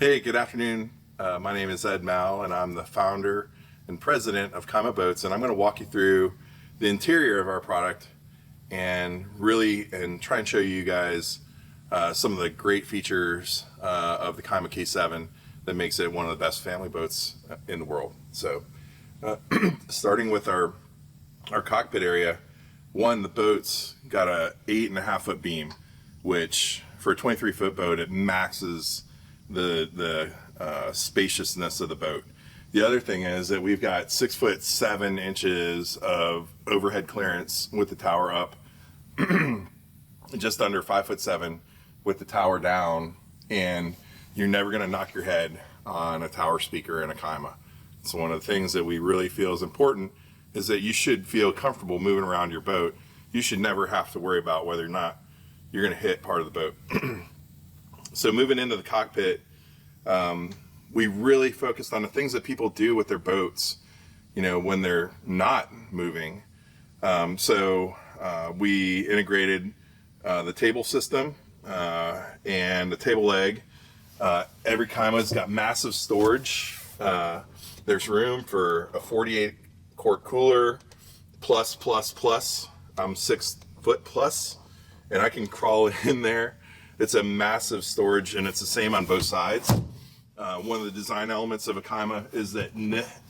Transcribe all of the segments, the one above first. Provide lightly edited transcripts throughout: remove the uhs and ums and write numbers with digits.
Hey, good afternoon. My name is Ed Mal, and I'm the founder and president of Kyma Boats, and I'm going to walk you through the interior of our product and try and show you guys some of the great features of the Kyma K7 that makes it one of the best family boats in the world. So, starting with our cockpit area, the boat's got a 8.5-foot beam, which for a 23-foot boat, it maxes the spaciousness of the boat. The other thing is that we've got 6'7" of overhead clearance with the tower up, just under 5'7" with the tower down, and you're never going to knock your head on a tower speaker in a Kyma. So one of the things that we really feel is important is that you should feel comfortable moving around your boat. You should never have to worry about whether or not you're going to hit part of the boat. So moving into the cockpit, we really focused on the things that people do with their boats, when they're not moving. We integrated the table system and the table leg. Every Kyma's got massive storage. There's room for a 48-quart cooler, plus. I'm 6 foot plus, and I can crawl in there. It's a massive storage, and it's the same on both sides. One of the design elements of a Kyma is that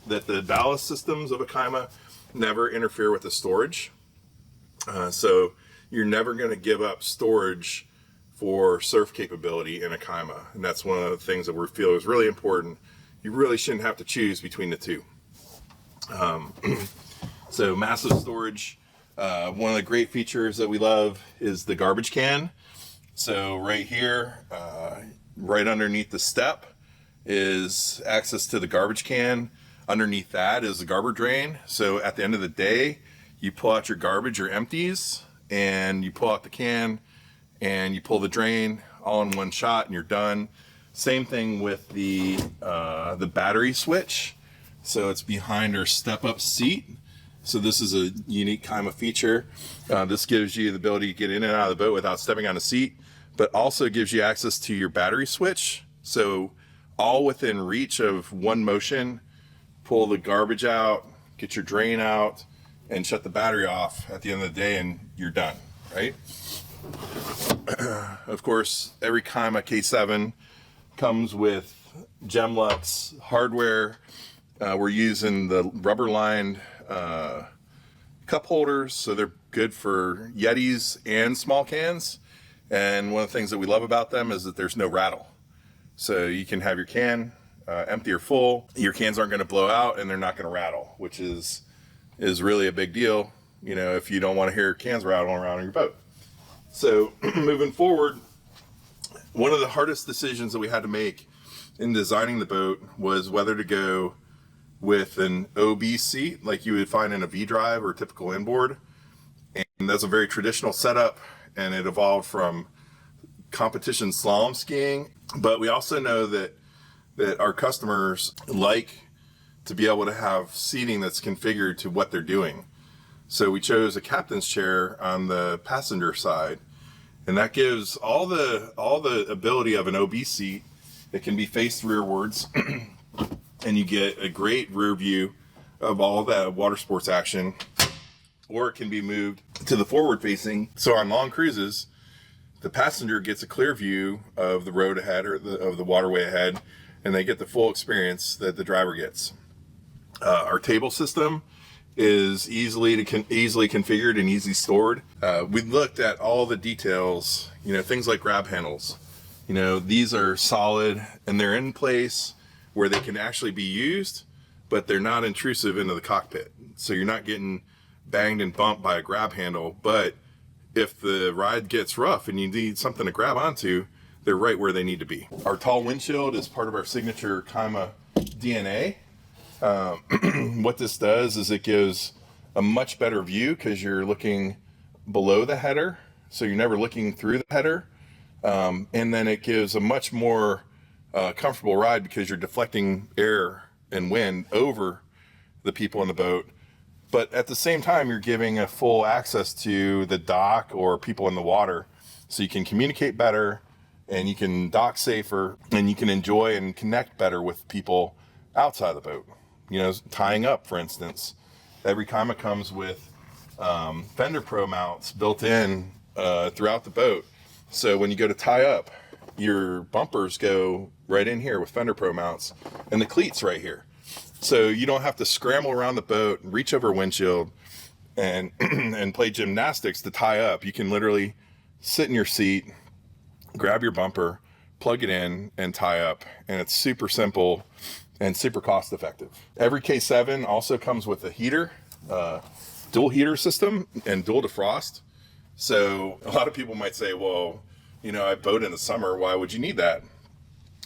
the ballast systems of a Kyma never interfere with the storage. So you're never going to give up storage for surf capability in a Kyma, and that's one of the things that we feel is really important. You really shouldn't have to choose between the two. So massive storage. One of the great features that we love is the garbage can. So right here, right underneath the step is access to the garbage can. Underneath that is the garbage drain. So at the end of the day, you pull out your garbage or empties, and you pull out the can, and you pull the drain all in one shot, and you're done. Same thing with the battery switch. So it's behind our step-up seat. So this is a unique Kyma feature. This gives you the ability to get in and out of the boat without stepping on a seat, but also gives you access to your battery switch. So all within reach of one motion, pull the garbage out, get your drain out, and shut the battery off at the end of the day, and you're done, right? Of course, every Kyma K7 comes with Gemlux hardware. We're using the rubber-lined cup holders, so they're good for Yetis and small cans. And one of the things that we love about them is that there's no rattle. So you can have your can empty or full. Your cans aren't going to blow out, and they're not going to rattle, which is really a big deal, if you don't want to hear cans rattling around on your boat. So moving forward, one of the hardest decisions that we had to make in designing the boat was whether to go with an OB seat like you would find in a V-drive or typical inboard. And that's a very traditional setup, and it evolved from competition slalom skiing. But we also know that our customers like to be able to have seating that's configured to what they're doing. So we chose a captain's chair on the passenger side, and that gives all the ability of an OB seat. It can be faced rearwards, and you get a great rear view of all that Watersports action, or it can be moved to the forward facing. So on long cruises, the passenger gets a clear view of the road ahead or of the waterway ahead, and they get the full experience that the driver gets. Our table system is easily configured and easily stored. We looked at all the details, things like grab handles. These are solid, and they're in place where they can actually be used, but they're not intrusive into the cockpit. So you're not getting banged and bumped by a grab handle, but if the ride gets rough and you need something to grab onto, they're right where they need to be. Our tall windshield is part of our signature Kyma DNA. What this does is it gives a much better view because you're looking below the header, so you're never looking through the header. And then it gives a much more comfortable ride because you're deflecting air and wind over the people in the boat. But at the same time, you're giving a full access to the dock or people in the water, so you can communicate better and you can dock safer, and you can enjoy and connect better with people outside the boat. You know, tying up, for instance. Every Kyma comes with fender pro mounts built in throughout the boat. So when you go to tie up, your bumpers go right in here with fender pro mounts, and the cleats right here. So you don't have to scramble around the boat and reach over a windshield and and play gymnastics to tie up. You can literally sit in your seat, grab your bumper, plug it in, and tie up. And it's super simple and super cost effective. Every K7 also comes with a heater, dual heater system and dual defrost. So a lot of people might say, well, you know, I boat in the summer, why would you need that?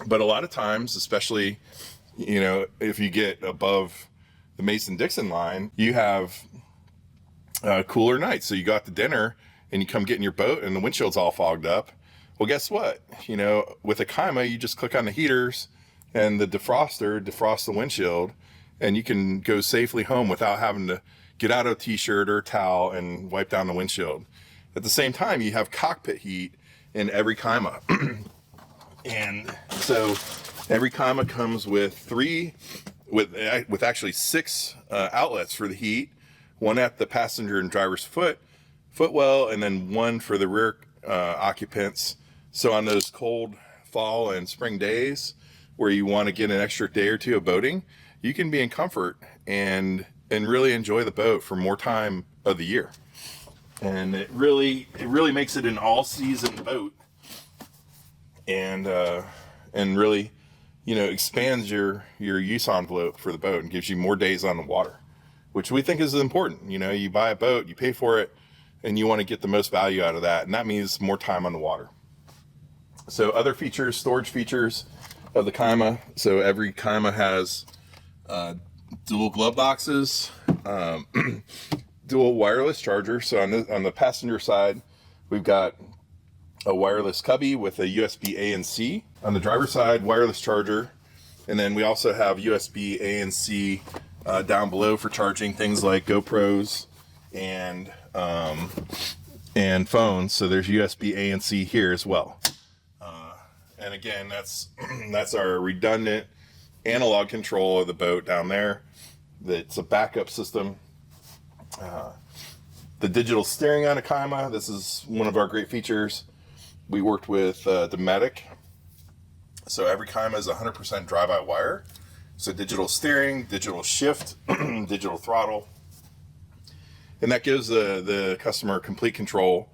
But a lot of times, especially, you know, if you get above the Mason-Dixon line, you have cooler nights. So you go out to dinner and you come get in your boat and the windshield's all fogged up. Well, guess what? You know, with a Kyma, you just click on the heaters and the defroster defrosts the windshield, and you can go safely home without having to get out a t-shirt or a towel and wipe down the windshield. At the same time, you have cockpit heat in every Kyma. And so every Kyma comes with actually six outlets for the heat, one at the passenger and driver's footwell, and then one for the rear occupants. So on those cold fall and spring days where you want to get an extra day or two of boating, you can be in comfort and really enjoy the boat for more time of the year. And it really makes it an all-season boat, and really, you know, expands your use envelope for the boat and gives you more days on the water, which we think is important. You know, you buy a boat, you pay for it, and you want to get the most value out of that, and that means more time on the water. So other features, storage features of the Kyma. So every Kyma has dual glove boxes, dual wireless charger. So on the passenger side, we've got a wireless cubby with a USB A and C. On the driver's side, wireless charger. And then we also have USB A and C down below for charging things like GoPros and phones. So there's USB A and C here as well. And again, that's our redundant analog control of the boat down there. It's a backup system. The digital steering on a Kyma, this is one of our great features. We worked with Dometic. So every Kyma is 100% drive-by-wire. So digital steering, digital shift, digital throttle. And that gives the customer complete control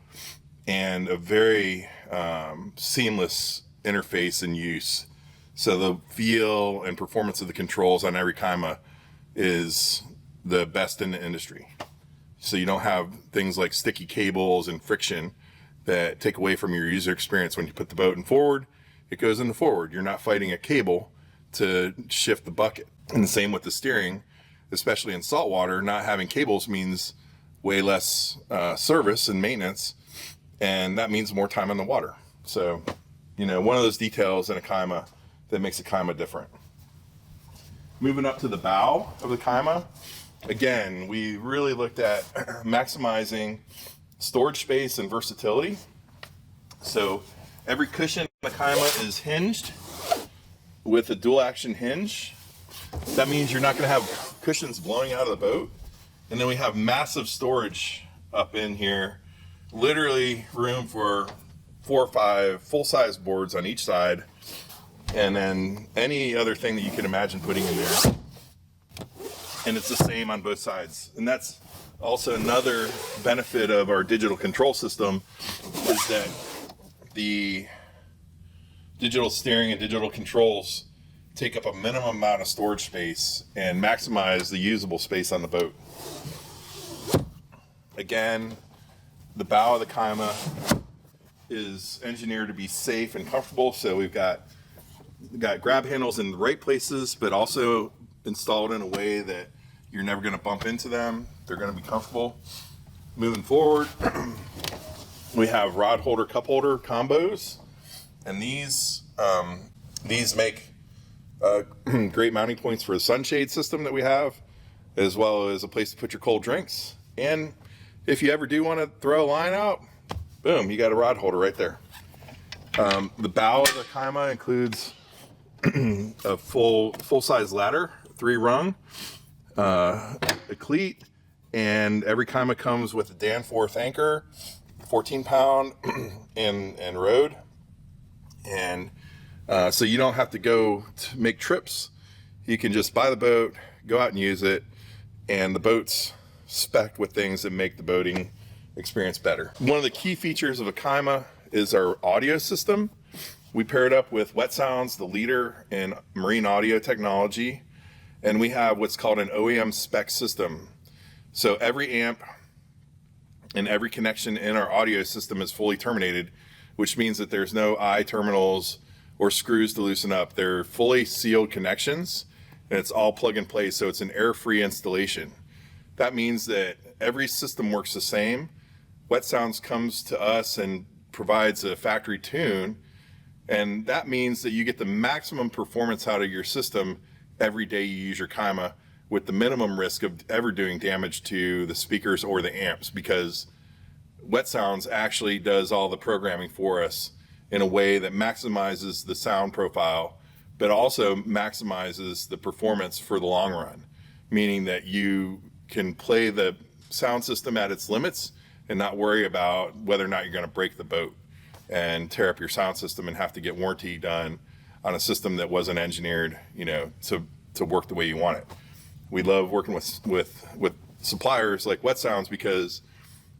and a very seamless interface and use. So the feel and performance of the controls on every Kyma is the best in the industry. So you don't have things like sticky cables and friction that take away from your user experience. When you put the boat in forward, it goes in the forward. You're not fighting a cable to shift the bucket. And the same with the steering, especially in saltwater. Not having cables means way less service and maintenance, and that means more time on the water. So, you know, one of those details in a Kyma that makes a Kyma different. Moving up to the bow of the Kyma, again, we really looked at maximizing storage space and versatility. So every cushion in the Kyma is hinged with a dual action hinge. That means you're not going to have cushions blowing out of the boat. And then we have massive storage up in here, literally room for 4 or 5 full-size boards on each side, and then any other thing that you can imagine putting in there. And it's the same on both sides. And that's also another benefit of our digital control system, is that the digital steering and digital controls take up a minimum amount of storage space and maximize the usable space on the boat. Again, the bow of the Kyma is engineered to be safe and comfortable, so we've got grab handles in the right places, but also installed in a way that you're never going to bump into them. They're going to be comfortable. Moving forward, we have rod holder, cup holder combos, and these make great mounting points for the sunshade system that we have, as well as a place to put your cold drinks. And if you ever do want to throw a line out, boom, you got a rod holder right there. The bow of the Kyma includes a full-size ladder, 3-rung, a cleat, and every Kyma comes with a Danforth anchor, 14-pound, and rode. And so you don't have to go to make trips. You can just buy the boat, go out and use it, and the boat's spec'd with things that make the boating experience better. One of the key features of a Kyma is our audio system. We pair it up with Wet Sounds, the leader in marine audio technology, and we have what's called an OEM spec system. So every amp and every connection in our audio system is fully terminated, which means that there's no eye terminals or screws to loosen up. They're fully sealed connections, and it's all plug and play, so it's an air-free installation. That means that every system works the same. Wet Sounds comes to us and provides a factory tune, and that means that you get the maximum performance out of your system every day you use your Kyma, with the minimum risk of ever doing damage to the speakers or the amps, because Wet Sounds actually does all the programming for us in a way that maximizes the sound profile, but also maximizes the performance for the long run, meaning that you can play the sound system at its limits and not worry about whether or not you're going to break the boat and tear up your sound system and have to get warranty done on a system that wasn't engineered, to work the way you want it. We love working with suppliers like Wet Sounds because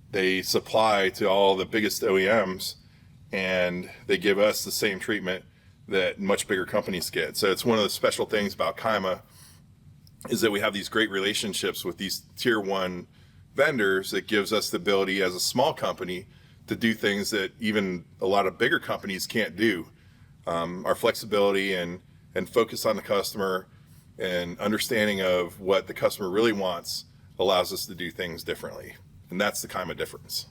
they supply to all the biggest OEMs, and they give us the same treatment that much bigger companies get. So it's one of the special things about Kyma is that we have these great relationships with these tier 1 vendors that gives us the ability as a small company to do things that even a lot of bigger companies can't do. Our flexibility and focus on the customer and understanding of what the customer really wants allows us to do things differently. And that's the Kyma difference.